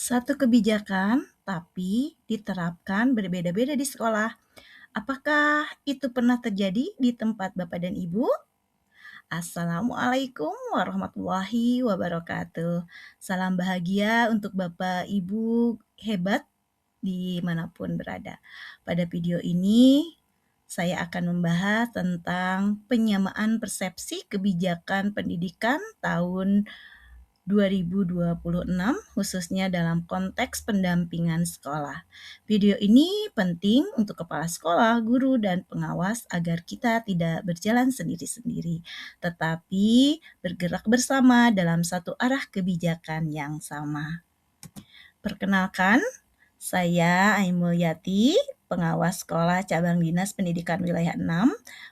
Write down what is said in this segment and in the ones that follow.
Satu kebijakan, tapi diterapkan berbeda-beda di sekolah. Apakah itu pernah terjadi di tempat Bapak dan Ibu? Assalamualaikum warahmatullahi wabarakatuh. Salam bahagia untuk Bapak Ibu hebat dimanapun berada. Pada video ini, saya akan membahas tentang penyamaan persepsi kebijakan pendidikan tahun 2026 khususnya dalam konteks pendampingan sekolah. Video ini penting untuk kepala sekolah, guru, dan pengawas agar kita tidak berjalan sendiri-sendiri, tetapi bergerak bersama dalam satu arah kebijakan yang sama. Perkenalkan, saya Aimulyati, pengawas sekolah cabang Dinas Pendidikan Wilayah 6.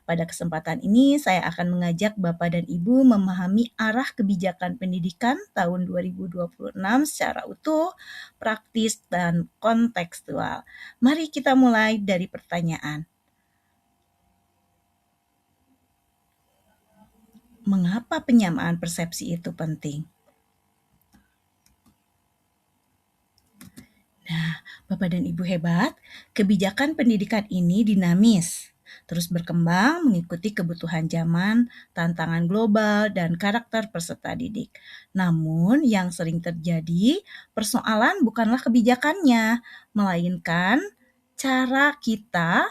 Pada kesempatan ini saya akan mengajak Bapak dan Ibu memahami arah kebijakan pendidikan tahun 2026 secara utuh, praktis, dan kontekstual. Mari kita mulai dari pertanyaan. Mengapa penyamaan persepsi itu penting? Nah, Bapak dan Ibu hebat, kebijakan pendidikan ini dinamis, terus berkembang mengikuti kebutuhan zaman, tantangan global, dan karakter peserta didik. Namun, yang sering terjadi, persoalan bukanlah kebijakannya, melainkan cara kita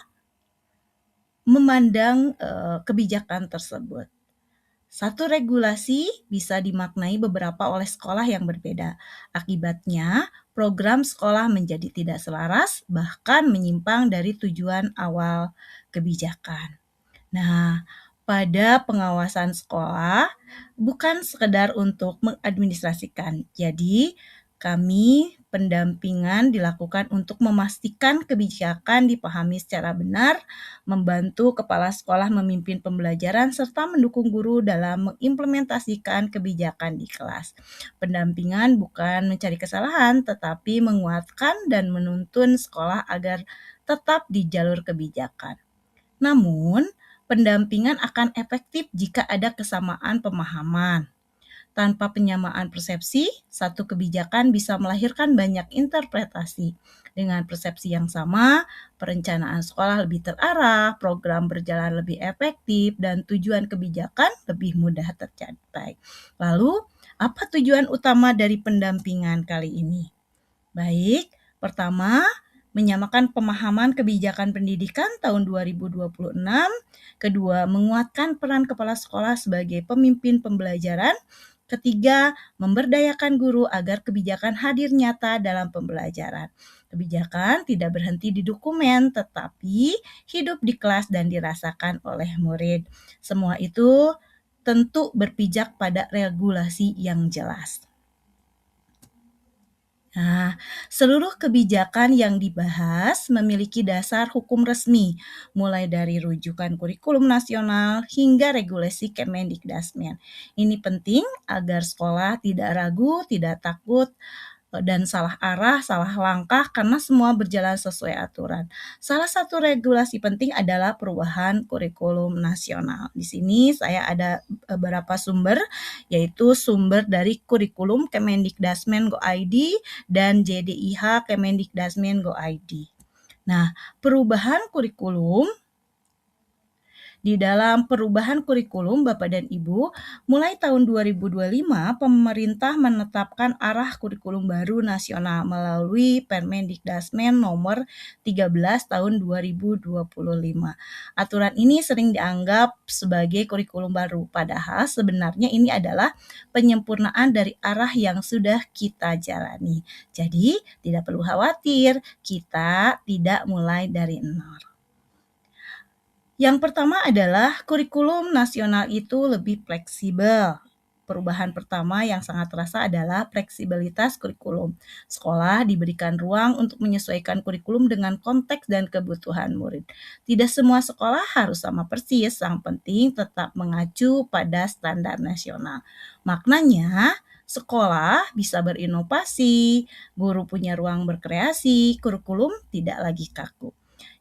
memandang kebijakan tersebut. Satu regulasi bisa dimaknai beberapa oleh sekolah yang berbeda. Akibatnya, program sekolah menjadi tidak selaras, bahkan menyimpang dari tujuan awal kebijakan. Nah, pada pengawasan sekolah, bukan sekedar untuk mengadministrasikan. Jadi, kami pendampingan dilakukan untuk memastikan kebijakan dipahami secara benar, membantu kepala sekolah memimpin pembelajaran, serta mendukung guru dalam mengimplementasikan kebijakan di kelas. Pendampingan bukan mencari kesalahan, tetapi menguatkan dan menuntun sekolah agar tetap di jalur kebijakan. Namun, pendampingan akan efektif jika ada kesamaan pemahaman. Tanpa penyamaan persepsi, satu kebijakan bisa melahirkan banyak interpretasi. Dengan persepsi yang sama, perencanaan sekolah lebih terarah, program berjalan lebih efektif, dan tujuan kebijakan lebih mudah tercapai. Lalu, apa tujuan utama dari pendampingan kali ini? Baik, pertama, menyamakan pemahaman kebijakan pendidikan tahun 2026. Kedua, menguatkan peran kepala sekolah sebagai pemimpin pembelajaran. Ketiga, memberdayakan guru agar kebijakan hadir nyata dalam pembelajaran. Kebijakan tidak berhenti di dokumen, tetapi hidup di kelas dan dirasakan oleh murid. Semua itu tentu berpijak pada regulasi yang jelas. Nah, seluruh kebijakan yang dibahas memiliki dasar hukum resmi, mulai dari rujukan kurikulum nasional hingga regulasi Kemendikdasmen. Ini penting agar sekolah tidak ragu, tidak takut, dan salah arah, salah langkah karena semua berjalan sesuai aturan. Salah satu regulasi penting adalah perubahan kurikulum nasional. Di sini saya ada beberapa sumber, yaitu sumber dari kurikulum Kemendikdasmen Go ID dan JDIH Kemendikdasmen Go ID. Nah, perubahan kurikulum di dalam perubahan kurikulum Bapak dan Ibu, mulai tahun 2025 pemerintah menetapkan arah kurikulum baru nasional melalui Permendikdasmen nomor 13 tahun 2025. Aturan ini sering dianggap sebagai kurikulum baru, padahal sebenarnya ini adalah penyempurnaan dari arah yang sudah kita jalani. Jadi, tidak perlu khawatir, kita tidak mulai dari nol. Yang pertama adalah kurikulum nasional itu lebih fleksibel. Perubahan pertama yang sangat terasa adalah fleksibilitas kurikulum. Sekolah diberikan ruang untuk menyesuaikan kurikulum dengan konteks dan kebutuhan murid. Tidak semua sekolah harus sama persis, yang penting tetap mengacu pada standar nasional. Maknanya, sekolah bisa berinovasi, guru punya ruang berkreasi, kurikulum tidak lagi kaku.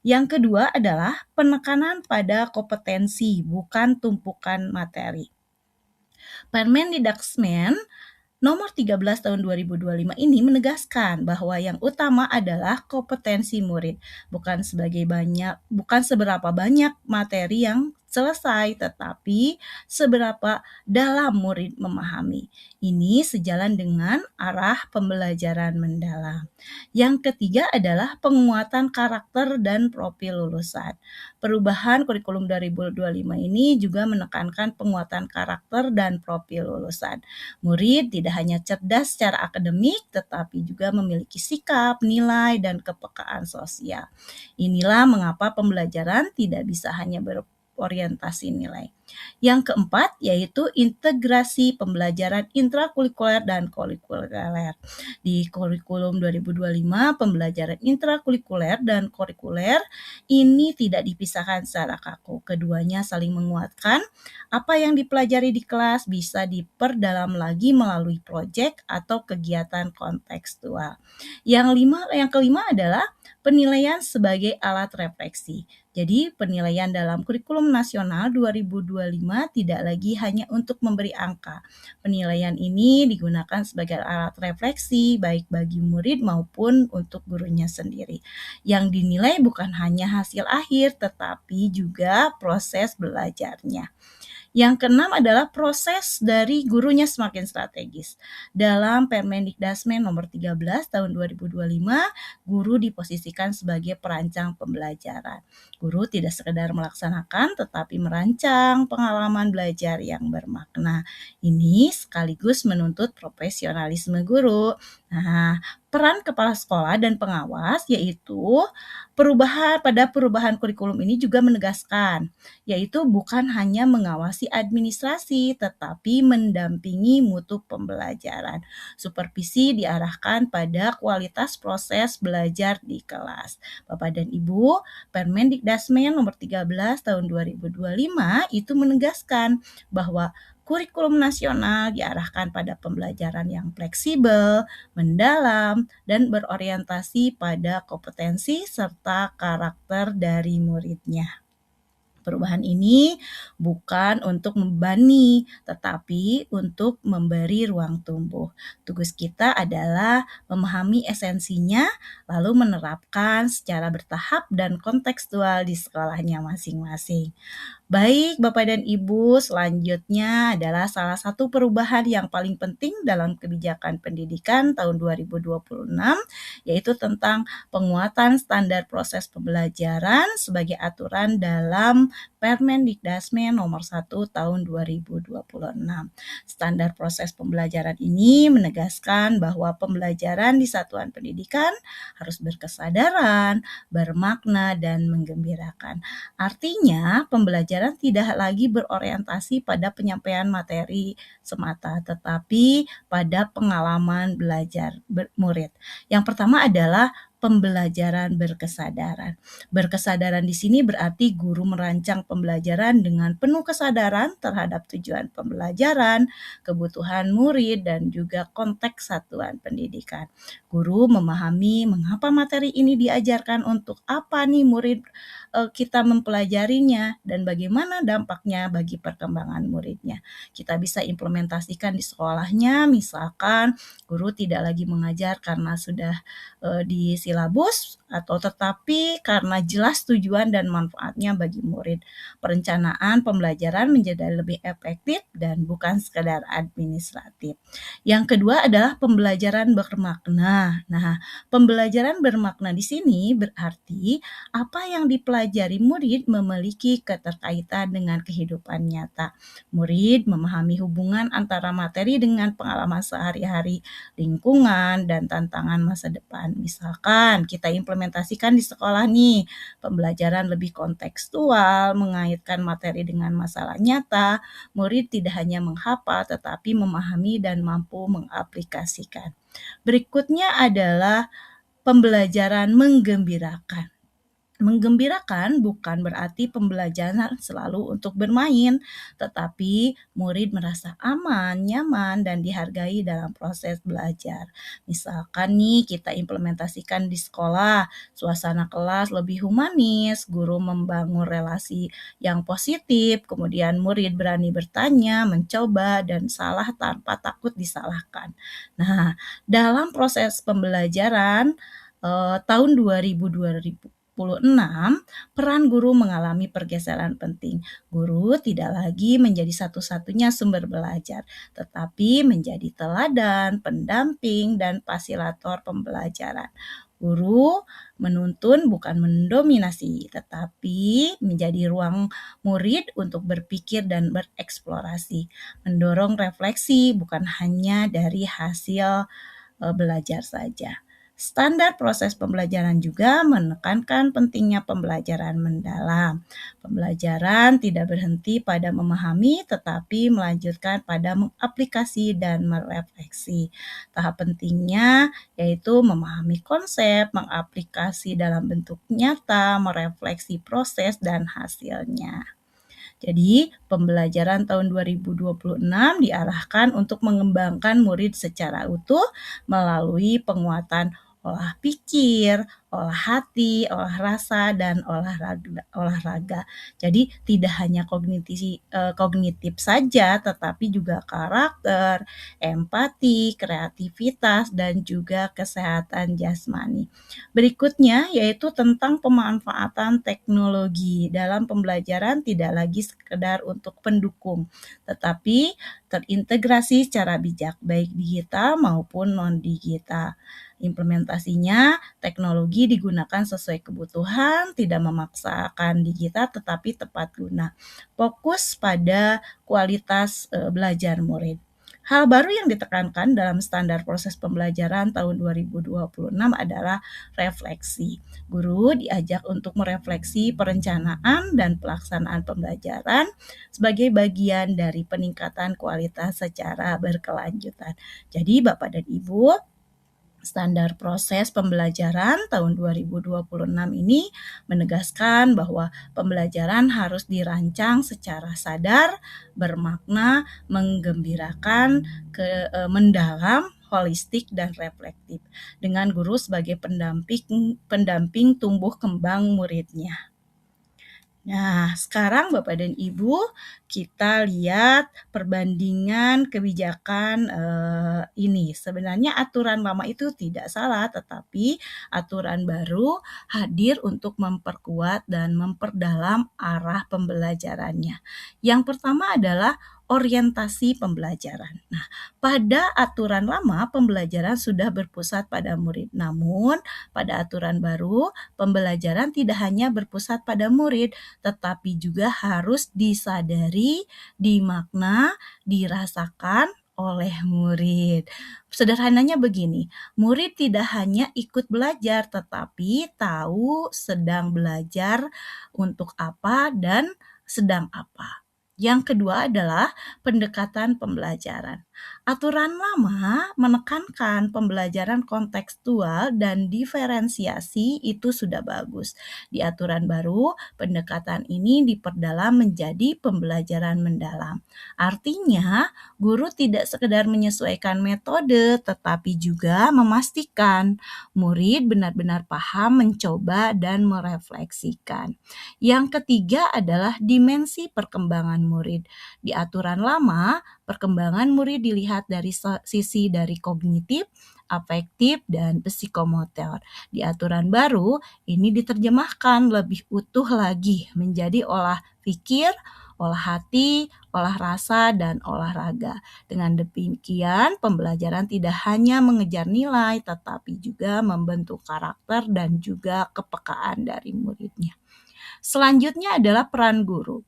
Yang kedua adalah penekanan pada kompetensi, bukan tumpukan materi. Permendikdasmen Nomor 13 tahun 2025 ini menegaskan bahwa yang utama adalah kompetensi murid, bukan seberapa banyak materi yang selesai, tetapi seberapa dalam murid memahami. Ini sejalan dengan arah pembelajaran mendalam. Yang ketiga adalah penguatan karakter dan profil lulusan. Perubahan kurikulum 2025 ini juga menekankan penguatan karakter dan profil lulusan. Murid tidak hanya cerdas secara akademik, tetapi juga memiliki sikap, nilai, dan kepekaan sosial. Inilah mengapa pembelajaran tidak bisa hanya berorientasi nilai. Yang keempat yaitu integrasi pembelajaran intrakurikuler dan kurikuler. Di kurikulum 2025, pembelajaran intrakurikuler dan kurikuler ini tidak dipisahkan secara kaku. Keduanya saling menguatkan. Apa yang dipelajari di kelas bisa diperdalam lagi melalui proyek atau kegiatan kontekstual. Yang kelima adalah penilaian sebagai alat refleksi. Jadi penilaian dalam kurikulum nasional 2025 tidak lagi hanya untuk memberi angka. Penilaian ini digunakan sebagai alat refleksi baik bagi murid maupun untuk gurunya sendiri. Yang dinilai bukan hanya hasil akhir tetapi juga proses belajarnya. Yang keenam adalah proses dari gurunya semakin strategis. Dalam Permendikdasmen nomor 13 tahun 2025, guru diposisikan sebagai perancang pembelajaran. Guru tidak sekedar melaksanakan tetapi merancang pengalaman belajar yang bermakna. Ini sekaligus menuntut profesionalisme guru. Nah, peran kepala sekolah dan pengawas yaitu perubahan kurikulum ini juga menegaskan yaitu bukan hanya mengawasi administrasi tetapi mendampingi mutu pembelajaran. Supervisi diarahkan pada kualitas proses belajar di kelas. Bapak dan Ibu, Permendikdasmen nomor 13 tahun 2025 itu menegaskan bahwa kurikulum nasional diarahkan pada pembelajaran yang fleksibel, mendalam, dan berorientasi pada kompetensi serta karakter dari muridnya. Perubahan ini bukan untuk membebani, tetapi untuk memberi ruang tumbuh. Tugas kita adalah memahami esensinya, lalu menerapkan secara bertahap dan kontekstual di sekolahnya masing-masing. Baik, Bapak dan Ibu, selanjutnya adalah salah satu perubahan yang paling penting dalam kebijakan pendidikan tahun 2026, yaitu tentang penguatan standar proses pembelajaran sebagai aturan dalam Permendikdasmen nomor 1 tahun 2026. Standar proses pembelajaran ini menegaskan bahwa pembelajaran di satuan pendidikan harus berkesadaran, bermakna, dan menggembirakan. Artinya, pembelajaran tidak lagi berorientasi pada penyampaian materi semata, tetapi pada pengalaman belajar murid. Yang pertama adalah pembelajaran berkesadaran. Berkesadaran di sini berarti guru merancang pembelajaran dengan penuh kesadaran terhadap tujuan pembelajaran, kebutuhan murid, dan juga konteks satuan pendidikan. Guru memahami mengapa materi ini diajarkan, untuk apa nih murid kita mempelajarinya, dan bagaimana dampaknya bagi perkembangan muridnya. Kita bisa implementasikan di sekolahnya, misalkan guru tidak lagi mengajar karena sudah di silabus atau tetapi karena jelas tujuan dan manfaatnya bagi murid. Perencanaan pembelajaran menjadi lebih efektif dan bukan sekadar administratif. Yang kedua adalah pembelajaran bermakna. Nah, pembelajaran bermakna di sini berarti apa yang dipelajari murid memiliki keterkaitan dengan kehidupan nyata. Murid memahami hubungan antara materi dengan pengalaman sehari-hari, lingkungan, dan tantangan masa depan. Misalkan kita implementasikan di sekolah nih, pembelajaran lebih kontekstual, mengaitkan materi dengan masalah nyata, murid tidak hanya menghafal tetapi memahami dan mampu mengaplikasikan. Berikutnya adalah pembelajaran menggembirakan. Menggembirakan bukan berarti pembelajaran selalu untuk bermain, tetapi murid merasa aman, nyaman, dan dihargai dalam proses belajar. Misalkan nih kita implementasikan di sekolah, suasana kelas lebih humanis, guru membangun relasi yang positif, kemudian murid berani bertanya, mencoba, dan salah tanpa takut disalahkan. Nah, dalam proses pembelajaran tahun 2026, peran guru mengalami pergeseran penting. Guru tidak lagi menjadi satu-satunya sumber belajar, tetapi menjadi teladan, pendamping, dan fasilitator pembelajaran. Guru menuntun bukan mendominasi, tetapi menjadi ruang murid untuk berpikir dan bereksplorasi, mendorong refleksi bukan hanya dari hasil belajar saja. Standar proses pembelajaran juga menekankan pentingnya pembelajaran mendalam. Pembelajaran tidak berhenti pada memahami, tetapi melanjutkan pada mengaplikasi dan merefleksi. Tahap pentingnya yaitu memahami konsep, mengaplikasi dalam bentuk nyata, merefleksi proses dan hasilnya. Jadi, pembelajaran tahun 2026 diarahkan untuk mengembangkan murid secara utuh melalui penguatan olah pikir, olah hati, olah rasa, dan olahraga. Jadi tidak hanya kognitif saja, tetapi juga karakter, empati, kreativitas, dan juga kesehatan jasmani. Berikutnya yaitu tentang pemanfaatan teknologi dalam pembelajaran tidak lagi sekedar untuk pendukung, tetapi terintegrasi secara bijak baik digital maupun non-digital. Implementasinya, teknologi digunakan sesuai kebutuhan, tidak memaksakan digital tetapi tepat guna. Fokus pada kualitas belajar murid. Hal baru yang ditekankan dalam standar proses pembelajaran tahun 2026 adalah refleksi. Guru diajak untuk merefleksi perencanaan dan pelaksanaan pembelajaran sebagai bagian dari peningkatan kualitas secara berkelanjutan. Jadi Bapak dan Ibu, standar proses pembelajaran tahun 2026 ini menegaskan bahwa pembelajaran harus dirancang secara sadar, bermakna, menggembirakan, mendalam, holistik dan reflektif dengan guru sebagai pendamping tumbuh kembang muridnya. Nah, sekarang Bapak dan Ibu, kita lihat perbandingan kebijakan ini. Sebenarnya aturan lama itu tidak salah, tetapi aturan baru hadir untuk memperkuat dan memperdalam arah pembelajarannya. Yang pertama adalah orientasi pembelajaran. Nah, pada aturan lama pembelajaran sudah berpusat pada murid. Namun, pada aturan baru pembelajaran tidak hanya berpusat pada murid, tetapi juga harus disadari, dimakna, dirasakan oleh murid. Sederhananya begini, murid tidak hanya ikut belajar, tetapi tahu sedang belajar untuk apa dan sedang apa. Yang kedua adalah pendekatan pembelajaran. Aturan lama menekankan pembelajaran kontekstual dan diferensiasi itu sudah bagus. Di aturan baru, pendekatan ini diperdalam menjadi pembelajaran mendalam. Artinya, guru tidak sekedar menyesuaikan metode, tetapi juga memastikan murid benar-benar paham, mencoba, dan merefleksikan. Yang ketiga adalah dimensi perkembangan murid. Di aturan lama, perkembangan murid dilihat dari sisi dari kognitif, afektif, dan psikomotor. Di aturan baru, ini diterjemahkan lebih utuh lagi menjadi olah pikir, olah hati, olah rasa, dan olahraga. Dengan demikian, pembelajaran tidak hanya mengejar nilai, tetapi juga membentuk karakter dan juga kepekaan dari muridnya. Selanjutnya adalah peran guru.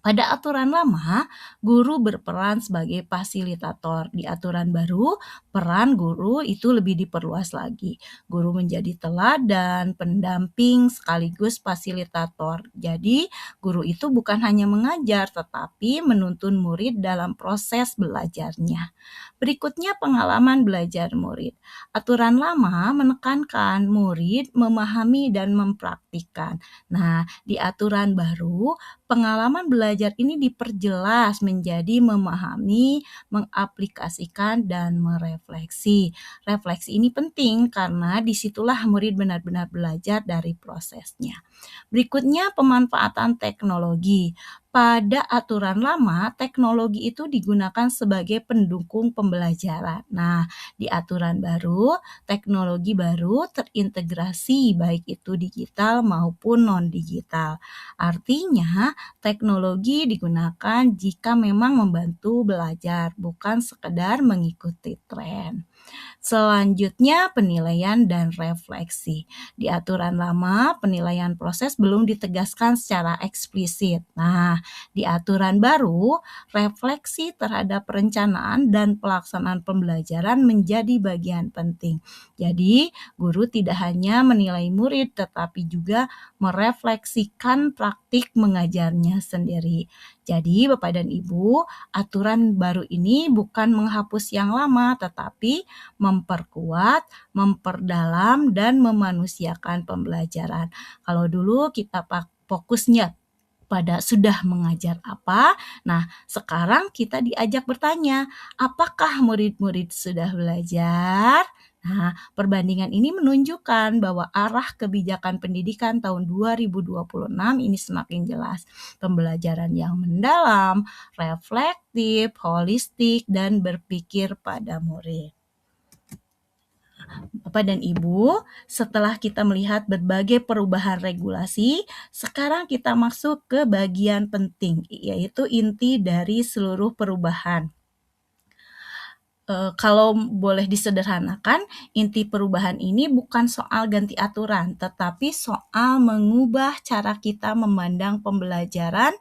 Pada aturan lama, guru berperan sebagai fasilitator. Di aturan baru, peran guru itu lebih diperluas lagi. Guru menjadi teladan, pendamping, sekaligus fasilitator. Jadi, guru itu bukan hanya mengajar, tetapi menuntun murid dalam proses belajarnya. Berikutnya pengalaman belajar murid. Aturan lama menekankan murid memahami dan mempraktikkan. Nah, di aturan baru, pengalaman belajar ini diperjelas menjadi memahami, mengaplikasikan, dan merefleksi. Refleksi ini penting karena disitulah murid benar-benar belajar dari prosesnya. Berikutnya pemanfaatan teknologi. Pada aturan lama, teknologi itu digunakan sebagai pendukung pembelajaran. Nah, di aturan baru, teknologi baru terintegrasi baik itu digital maupun non-digital. Artinya, teknologi digunakan jika memang membantu belajar, bukan sekedar mengikuti tren. Selanjutnya penilaian dan refleksi. Di aturan lama, penilaian proses belum ditegaskan secara eksplisit. Nah, di aturan baru, refleksi terhadap perencanaan dan pelaksanaan pembelajaran menjadi bagian penting. Jadi, guru tidak hanya menilai murid, tetapi juga merefleksikan praktik mengajarnya sendiri. Jadi, Bapak dan Ibu, aturan baru ini bukan menghapus yang lama, tetapi memperkuat, memperdalam, dan memanusiakan pembelajaran. Kalau dulu kita fokusnya pada sudah mengajar apa, nah sekarang kita diajak bertanya, apakah murid-murid sudah belajar? Nah, perbandingan ini menunjukkan bahwa arah kebijakan pendidikan tahun 2026 ini semakin jelas. Pembelajaran yang mendalam, reflektif, holistik, dan berpikir pada murid. Bapak dan Ibu, setelah kita melihat berbagai perubahan regulasi, sekarang kita masuk ke bagian penting, yaitu inti dari seluruh perubahan. Kalau boleh disederhanakan, inti perubahan ini bukan soal ganti aturan, tetapi soal mengubah cara kita memandang pembelajaran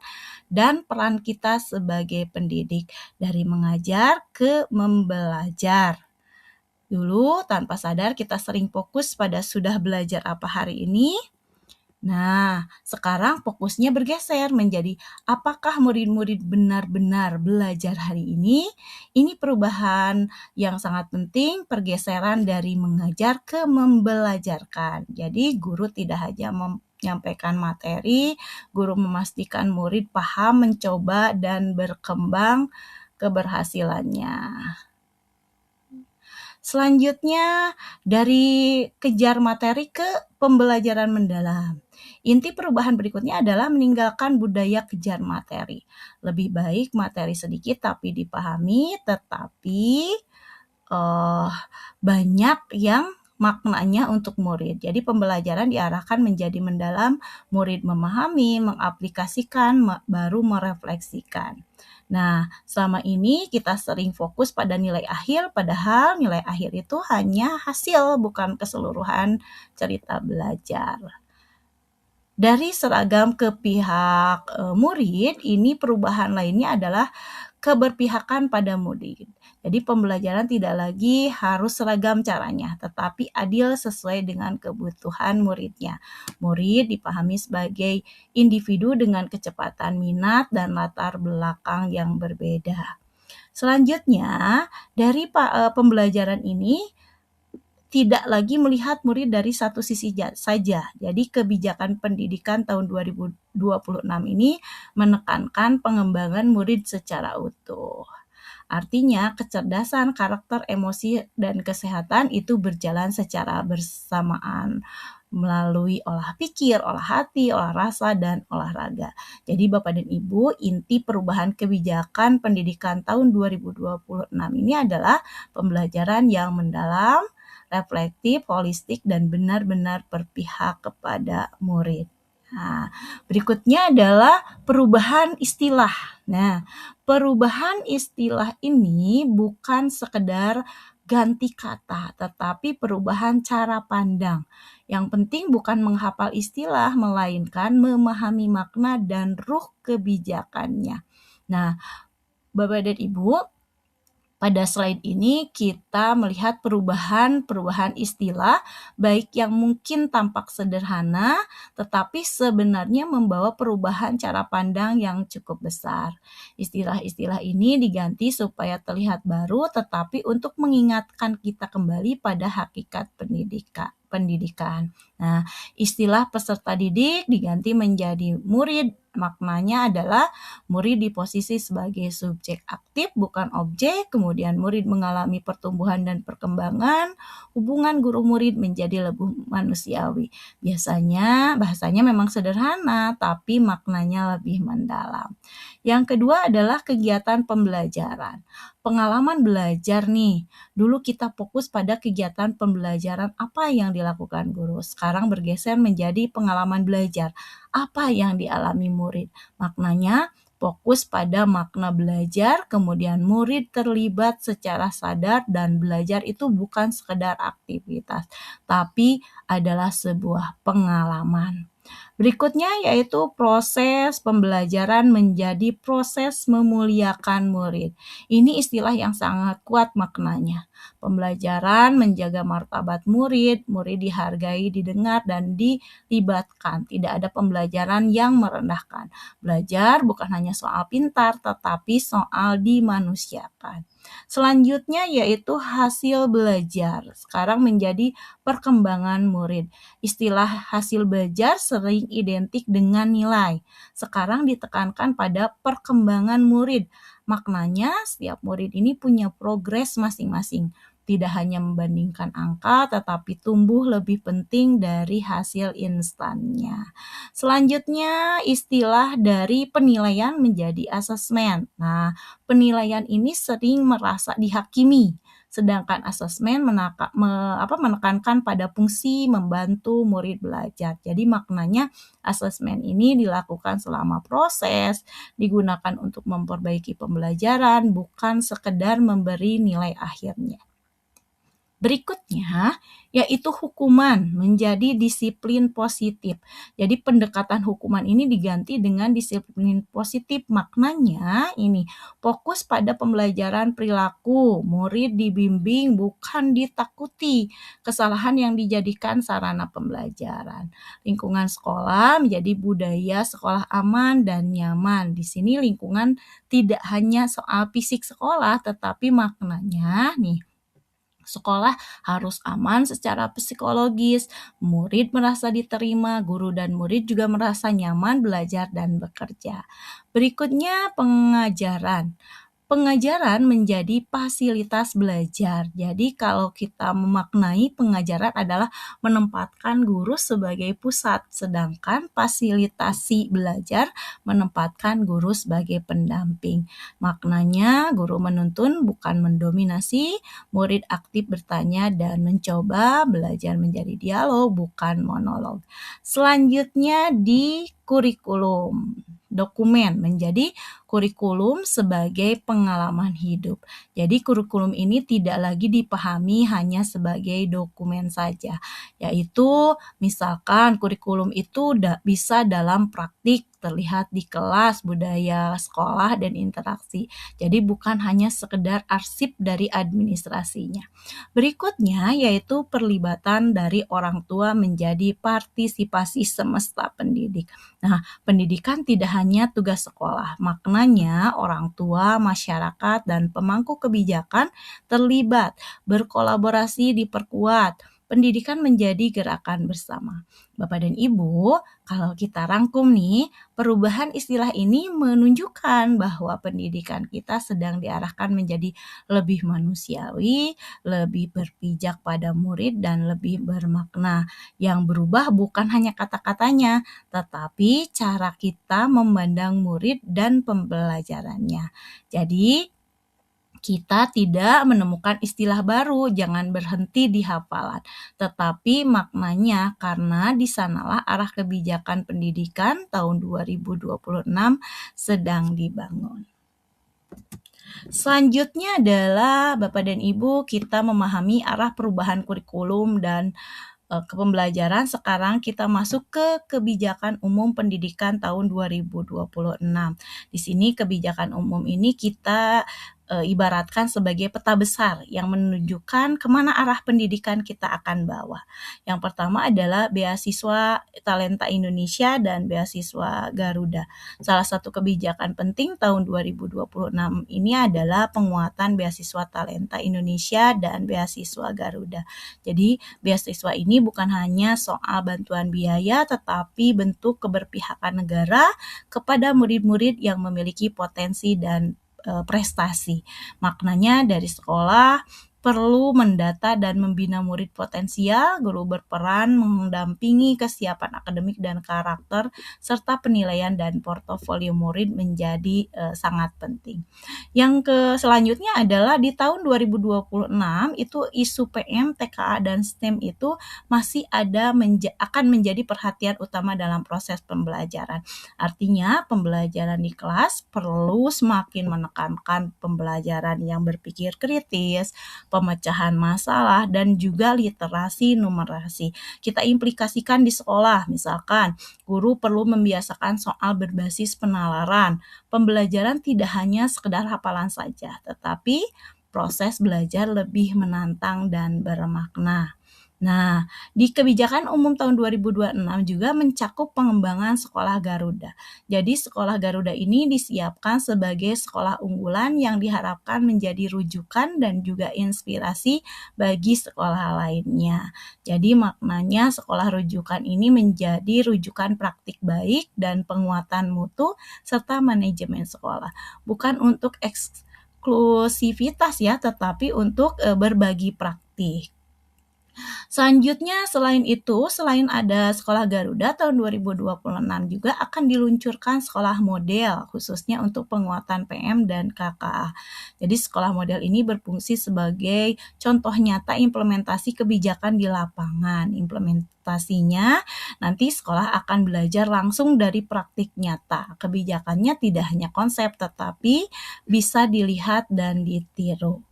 dan peran kita sebagai pendidik, dari mengajar ke membelajar. Dulu tanpa sadar kita sering fokus pada sudah belajar apa hari ini. Nah, sekarang fokusnya bergeser menjadi apakah murid-murid benar-benar belajar hari ini? Ini perubahan yang sangat penting, pergeseran dari mengajar ke membelajarkan. Jadi guru tidak hanya menyampaikan materi, guru memastikan murid paham, mencoba, dan berkembang keberhasilannya. Selanjutnya, dari kejar materi ke pembelajaran mendalam. Inti perubahan berikutnya adalah meninggalkan budaya kejar materi. Lebih baik materi sedikit tapi dipahami, tetapi banyak yang maknanya untuk murid. Jadi pembelajaran diarahkan menjadi mendalam, murid memahami, mengaplikasikan, baru merefleksikan. Nah, selama ini kita sering fokus pada nilai akhir, padahal nilai akhir itu hanya hasil, bukan keseluruhan cerita belajar. Dari seragam ke pihak murid, ini perubahan lainnya adalah keberpihakan pada murid. Jadi pembelajaran tidak lagi harus seragam caranya, tetapi adil sesuai dengan kebutuhan muridnya. Murid dipahami sebagai individu dengan kecepatan minat dan latar belakang yang berbeda. Selanjutnya, dari pembelajaran ini tidak lagi melihat murid dari satu sisi saja. Jadi kebijakan pendidikan tahun 2026 ini menekankan pengembangan murid secara utuh. Artinya kecerdasan, karakter, emosi, dan kesehatan itu berjalan secara bersamaan melalui olah pikir, olah hati, olah rasa, dan olahraga. Jadi Bapak dan Ibu, inti perubahan kebijakan pendidikan tahun 2026 ini adalah pembelajaran yang mendalam, reflektif, holistik, dan benar-benar berpihak kepada murid. Nah, berikutnya adalah perubahan istilah. Nah, perubahan istilah ini bukan sekedar ganti kata, tetapi perubahan cara pandang. Yang penting bukan menghafal istilah, melainkan memahami makna dan ruh kebijakannya. Nah, Bapak dan Ibu, pada slide ini kita melihat perubahan istilah, baik yang mungkin tampak sederhana, tetapi sebenarnya membawa perubahan cara pandang yang cukup besar. Istilah-istilah ini diganti supaya terlihat baru, tetapi untuk mengingatkan kita kembali pada hakikat pendidikan. Nah, istilah peserta didik diganti menjadi murid. Maknanya adalah murid di posisi sebagai subjek aktif bukan objek, kemudian murid mengalami pertumbuhan dan perkembangan, hubungan guru-murid menjadi lebih manusiawi. Biasanya bahasanya memang sederhana, tapi maknanya lebih mendalam. Yang kedua adalah kegiatan pembelajaran. Pengalaman belajar nih, dulu kita fokus pada kegiatan pembelajaran apa yang dilakukan guru. Sekarang bergeser menjadi pengalaman belajar. Apa yang dialami murid? Maknanya fokus pada makna belajar, kemudian murid terlibat secara sadar dan belajar itu bukan sekedar aktivitas, tapi adalah sebuah pengalaman. Berikutnya yaitu proses pembelajaran menjadi proses memuliakan murid. Ini istilah yang sangat kuat maknanya. Pembelajaran menjaga martabat murid, murid dihargai, didengar, dan dilibatkan. Tidak ada pembelajaran yang merendahkan. Belajar bukan hanya soal pintar, tetapi soal dimanusiakan. Selanjutnya yaitu hasil belajar. Sekarang menjadi perkembangan murid. Istilah hasil belajar sering identik dengan nilai. Sekarang ditekankan pada perkembangan murid. Maknanya setiap murid ini punya progres masing-masing. Tidak hanya membandingkan angka, tetapi tumbuh lebih penting dari hasil instannya. Selanjutnya, istilah dari penilaian menjadi asesmen. Nah, penilaian ini sering merasa dihakimi, sedangkan asesmen menekankan pada fungsi membantu murid belajar. Jadi maknanya asesmen ini dilakukan selama proses, digunakan untuk memperbaiki pembelajaran, bukan sekedar memberi nilai akhirnya. Berikutnya yaitu hukuman menjadi disiplin positif. Jadi pendekatan hukuman ini diganti dengan disiplin positif. Maknanya ini fokus pada pembelajaran perilaku. Murid dibimbing bukan ditakuti. Kesalahan yang dijadikan sarana pembelajaran. Lingkungan sekolah menjadi budaya sekolah aman dan nyaman. Di sini lingkungan tidak hanya soal fisik sekolah, tetapi maknanya nih, sekolah harus aman secara psikologis, murid merasa diterima, guru dan murid juga merasa nyaman belajar dan bekerja. Berikutnya pengajaran. Pengajaran menjadi fasilitas belajar. Jadi kalau kita memaknai pengajaran adalah menempatkan guru sebagai pusat, sedangkan fasilitasi belajar menempatkan guru sebagai pendamping. Maknanya guru menuntun bukan mendominasi, murid aktif bertanya dan mencoba, belajar menjadi dialog bukan monolog. Selanjutnya di kurikulum. Dokumen menjadi kurikulum sebagai pengalaman hidup. Jadi kurikulum ini tidak lagi dipahami hanya sebagai dokumen saja, yaitu misalkan kurikulum itu bisa dalam praktik, terlihat di kelas, budaya sekolah, dan interaksi. Jadi bukan hanya sekedar arsip dari administrasinya. Berikutnya yaitu perlibatan dari orang tua menjadi partisipasi semesta pendidik. Nah, pendidikan tidak hanya tugas sekolah, maknanya orang tua, masyarakat, dan pemangku kebijakan terlibat, berkolaborasi diperkuat. Pendidikan menjadi gerakan bersama. Bapak dan Ibu, kalau kita rangkum nih, perubahan istilah ini menunjukkan bahwa pendidikan kita sedang diarahkan menjadi lebih manusiawi, lebih berpijak pada murid, dan lebih bermakna. Yang berubah bukan hanya kata-katanya, tetapi cara kita memandang murid dan pembelajarannya. Jadi, kita tidak menemukan istilah baru, jangan berhenti di hafalan, tetapi maknanya, karena di sanalah arah kebijakan pendidikan tahun 2026 sedang dibangun. Selanjutnya adalah Bapak dan Ibu kita memahami arah perubahan kurikulum dan kepembelajaran. Sekarang kita masuk ke kebijakan umum pendidikan tahun 2026. Di sini kebijakan umum ini kita ibaratkan sebagai peta besar yang menunjukkan kemana arah pendidikan kita akan bawa. Yang pertama adalah beasiswa Talenta Indonesia dan beasiswa Garuda. Salah satu kebijakan penting tahun 2026 ini adalah penguatan beasiswa Talenta Indonesia dan beasiswa Garuda. Jadi beasiswa ini bukan hanya soal bantuan biaya, tetapi bentuk keberpihakan negara kepada murid-murid yang memiliki potensi dan prestasi. Maknanya dari sekolah perlu mendata dan membina murid potensial, guru berperan mendampingi kesiapan akademik dan karakter, serta penilaian dan portofolio murid menjadi sangat penting. Selanjutnya adalah di tahun 2026 itu isu PM, TKA, dan STEM itu masih akan menjadi perhatian utama dalam proses pembelajaran. Artinya pembelajaran di kelas perlu semakin menekankan pembelajaran yang berpikir kritis, pemecahan masalah, dan juga literasi numerasi. Kita implikasikan di sekolah, misalkan guru perlu membiasakan soal berbasis penalaran. Pembelajaran tidak hanya sekedar hafalan saja, tetapi proses belajar lebih menantang dan bermakna. Nah, di kebijakan umum tahun 2026 juga mencakup pengembangan sekolah Garuda. Jadi sekolah Garuda ini disiapkan sebagai sekolah unggulan yang diharapkan menjadi rujukan dan juga inspirasi bagi sekolah lainnya. Jadi maknanya sekolah rujukan ini menjadi rujukan praktik baik dan penguatan mutu serta manajemen sekolah. Bukan untuk eksklusivitas ya, tetapi untuk berbagi praktik. Selanjutnya selain ada Sekolah Garuda tahun 2026 juga akan diluncurkan sekolah model khususnya untuk penguatan PM dan KKA. Jadi sekolah model ini berfungsi sebagai contoh nyata implementasi kebijakan di lapangan. Implementasinya nanti sekolah akan belajar langsung dari praktik nyata. Kebijakannya tidak hanya konsep tetapi bisa dilihat dan ditiru.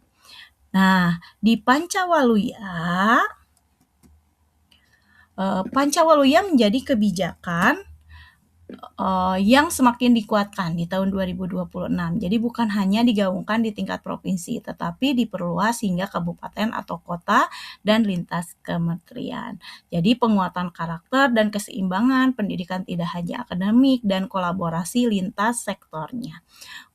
Nah, di Pancawaluya menjadi kebijakan yang semakin dikuatkan di tahun 2026. Jadi bukan hanya digaungkan di tingkat provinsi, tetapi diperluas hingga kabupaten atau kota dan lintas kementerian. Jadi penguatan karakter dan keseimbangan pendidikan tidak hanya akademik dan kolaborasi lintas sektornya.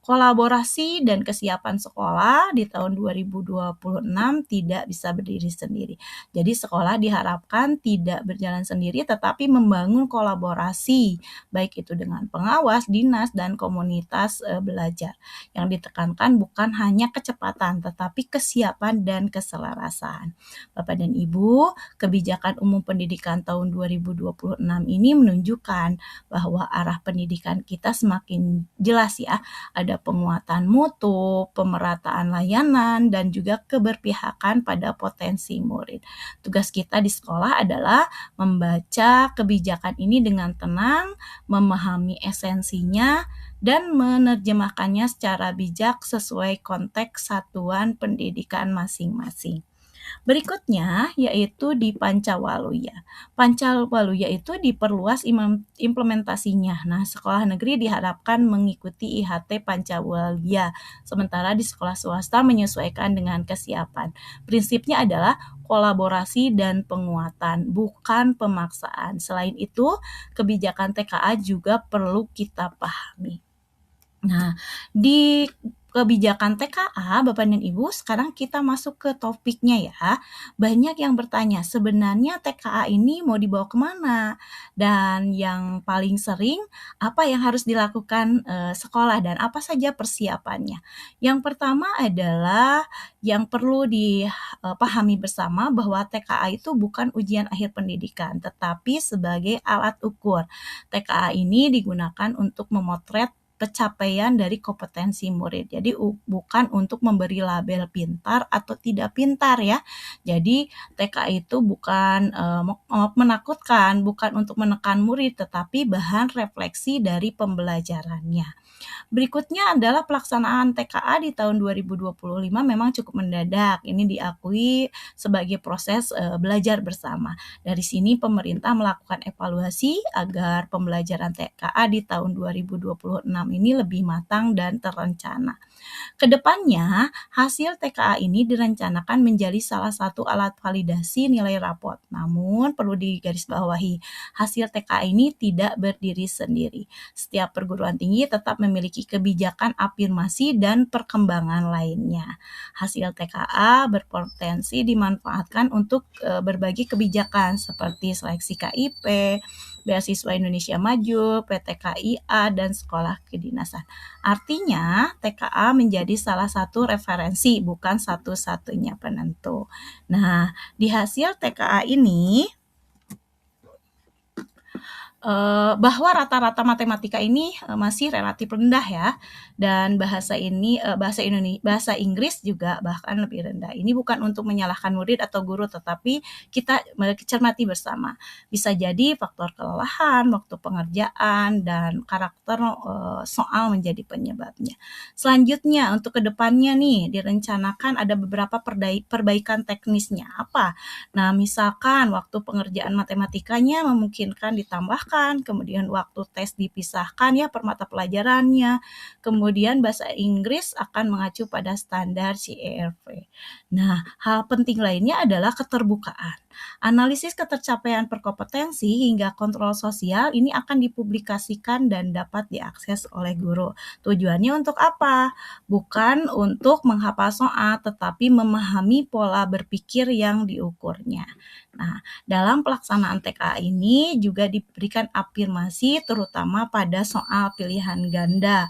Kolaborasi dan kesiapan sekolah di tahun 2026 tidak bisa berdiri sendiri. Jadi sekolah diharapkan tidak berjalan sendiri tetapi membangun kolaborasi baik itu dengan pengawas, dinas, dan komunitas belajar. Yang ditekankan bukan hanya kecepatan tetapi kesiapan dan keselarasan. Bapak dan Ibu, kebijakan umum pendidikan tahun 2026 ini menunjukkan bahwa arah pendidikan kita semakin jelas ya. Ada penguatan mutu, pemerataan layanan, dan juga keberpihakan pada potensi murid. Tugas kita di sekolah adalah membaca kebijakan ini dengan tenang, memahami esensinya, dan menerjemahkannya secara bijak sesuai konteks satuan pendidikan masing-masing. Berikutnya yaitu di Pancawaluya. Pancawaluya itu diperluas implementasinya. Nah, sekolah negeri diharapkan mengikuti IHT Pancawaluya, sementara di sekolah swasta menyesuaikan dengan kesiapan. Prinsipnya adalah kolaborasi dan penguatan, bukan pemaksaan. Selain itu, kebijakan TKA juga perlu kita pahami. Nah, di kebijakan TKA, Bapak dan Ibu, sekarang kita masuk ke topiknya ya. Banyak yang bertanya, sebenarnya TKA ini mau dibawa kemana? Dan yang paling sering, apa yang harus dilakukan sekolah dan apa saja persiapannya? Yang pertama adalah yang perlu dipahami bersama bahwa TKA itu bukan ujian akhir pendidikan, tetapi sebagai alat ukur. TKA ini digunakan untuk memotret pencapaian dari kompetensi murid. Jadi bukan untuk memberi label pintar atau tidak pintar ya. Jadi TK itu bukan menakutkan, bukan untuk menekan murid, tetapi bahan refleksi dari pembelajarannya. Berikutnya adalah pelaksanaan TKA di tahun 2025 memang cukup mendadak. Ini diakui sebagai proses belajar bersama. Dari sini pemerintah melakukan evaluasi agar pembelajaran TKA di tahun 2026 ini lebih matang dan terencana. Kedepannya, hasil TKA ini direncanakan menjadi salah satu alat validasi nilai rapot. Namun, perlu digarisbawahi, hasil TKA ini tidak berdiri sendiri. Setiap perguruan tinggi tetap memiliki kebijakan afirmasi dan perkembangan lainnya. Hasil TKA berpotensi dimanfaatkan untuk berbagai kebijakan seperti seleksi KIP, Beasiswa Indonesia Maju, PTKIA, dan sekolah kedinasan. Artinya, TKA menjadi salah satu referensi, bukan satu-satunya penentu. Nah, di hasil TKA ini, bahwa rata-rata matematika ini masih relatif rendah ya, dan bahasa Inggris juga bahkan lebih rendah. Ini bukan untuk menyalahkan murid atau guru, tetapi kita cermati bersama. Bisa jadi faktor kelelahan, waktu pengerjaan, dan karakter soal menjadi penyebabnya. Selanjutnya untuk kedepannya nih direncanakan ada beberapa perbaikan teknisnya. Apa? Nah, misalkan waktu pengerjaan matematikanya memungkinkan ditambahkan, kemudian waktu tes dipisahkan ya per mata pelajarannya, kemudian bahasa Inggris akan mengacu pada standar CERV. Nah, hal penting lainnya adalah keterbukaan. Analisis ketercapaian berkompetensi hingga kontrol sosial ini akan dipublikasikan dan dapat diakses oleh guru. Tujuannya untuk apa? Bukan untuk menghafal soal, tetapi memahami pola berpikir yang diukurnya. Nah, dalam pelaksanaan TKA ini juga diberikan afirmasi terutama pada soal pilihan ganda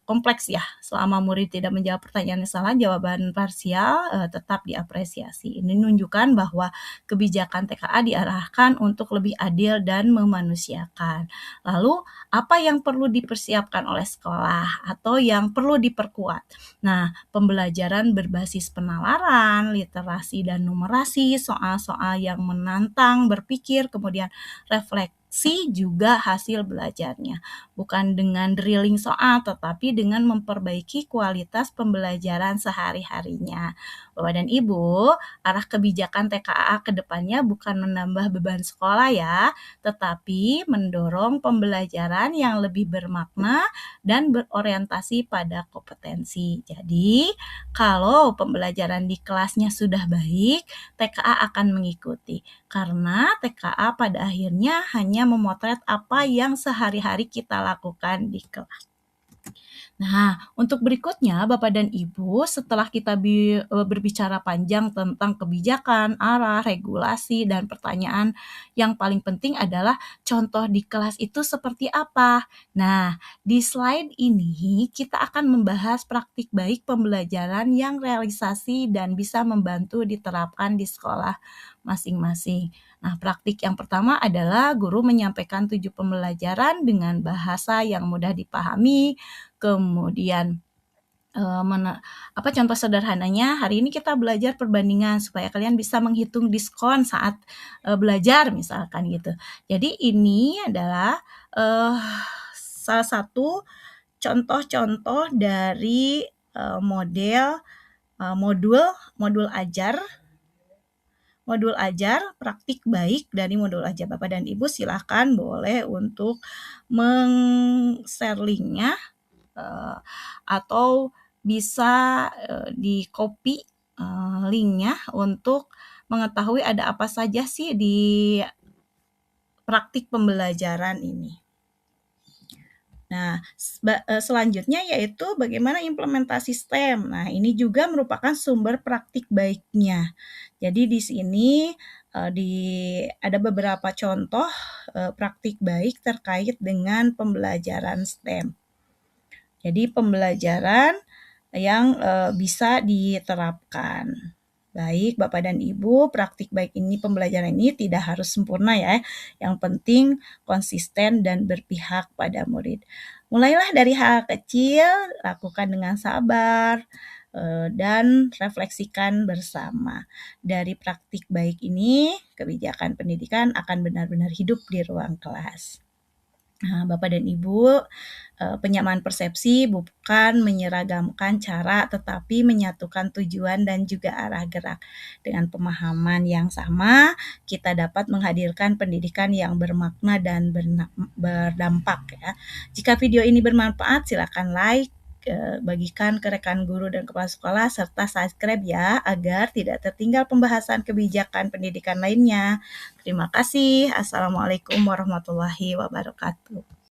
kompleks ya. Selama murid tidak menjawab pertanyaan yang salah, jawaban parsial tetap diapresiasi. Ini menunjukkan bahwa kebijakan TKA diarahkan untuk lebih adil dan memanusiakan. Lalu, apa yang perlu dipersiapkan oleh sekolah atau yang perlu diperkuat? Nah, pembelajaran berbasis penalaran, literasi dan numerasi, soal-soal yang menantang berpikir, kemudian refleksi juga hasil belajarnya. Bukan dengan drilling soal, tetapi dengan memperbaiki kualitas pembelajaran sehari-harinya. Bapak dan Ibu, arah kebijakan TKA ke depannya bukan menambah beban sekolah ya, tetapi mendorong pembelajaran yang lebih bermakna dan berorientasi pada kompetensi. Jadi, kalau pembelajaran di kelasnya sudah baik, TKA akan mengikuti. Karena TKA pada akhirnya hanya memotret apa yang sehari-hari kita lakukan di kelas. Nah, untuk berikutnya Bapak dan Ibu, setelah kita berbicara panjang tentang kebijakan, arah, regulasi, dan pertanyaan yang paling penting adalah contoh di kelas itu seperti apa. Nah, di slide ini kita akan membahas praktik baik pembelajaran yang realisasi dan bisa membantu diterapkan di sekolah masing-masing. Nah, praktik yang pertama adalah guru menyampaikan 7 pembelajaran dengan bahasa yang mudah dipahami. Kemudian contoh sederhananya hari ini kita belajar perbandingan supaya kalian bisa menghitung diskon saat belajar misalkan gitu. Jadi ini adalah salah satu contoh-contoh dari modul ajar praktik baik dari modul ajar. Bapak dan Ibu silahkan boleh untuk meng-share linknya atau bisa di-copy linknya untuk mengetahui ada apa saja sih di praktik pembelajaran ini. Nah, selanjutnya yaitu bagaimana implementasi STEM. Nah, ini juga merupakan sumber praktik baiknya. Jadi di sini ada beberapa contoh praktik baik terkait dengan pembelajaran STEM. Jadi pembelajaran yang bisa diterapkan. Baik, Bapak dan Ibu, praktik baik ini pembelajaran ini tidak harus sempurna ya. Yang penting konsisten dan berpihak pada murid. Mulailah dari hal kecil, lakukan dengan sabar, dan refleksikan bersama. Dari praktik baik ini, kebijakan pendidikan akan benar-benar hidup di ruang kelas. Nah, Bapak dan Ibu, penyamaan persepsi bukan menyeragamkan cara, tetapi menyatukan tujuan dan juga arah gerak. Dengan pemahaman yang sama, kita dapat menghadirkan pendidikan yang bermakna dan berdampak ya. Jika video ini bermanfaat, silakan like, bagikan ke rekan guru dan kepala sekolah, serta subscribe ya, agar tidak tertinggal pembahasan kebijakan pendidikan lainnya. Terima kasih. Assalamualaikum warahmatullahi wabarakatuh.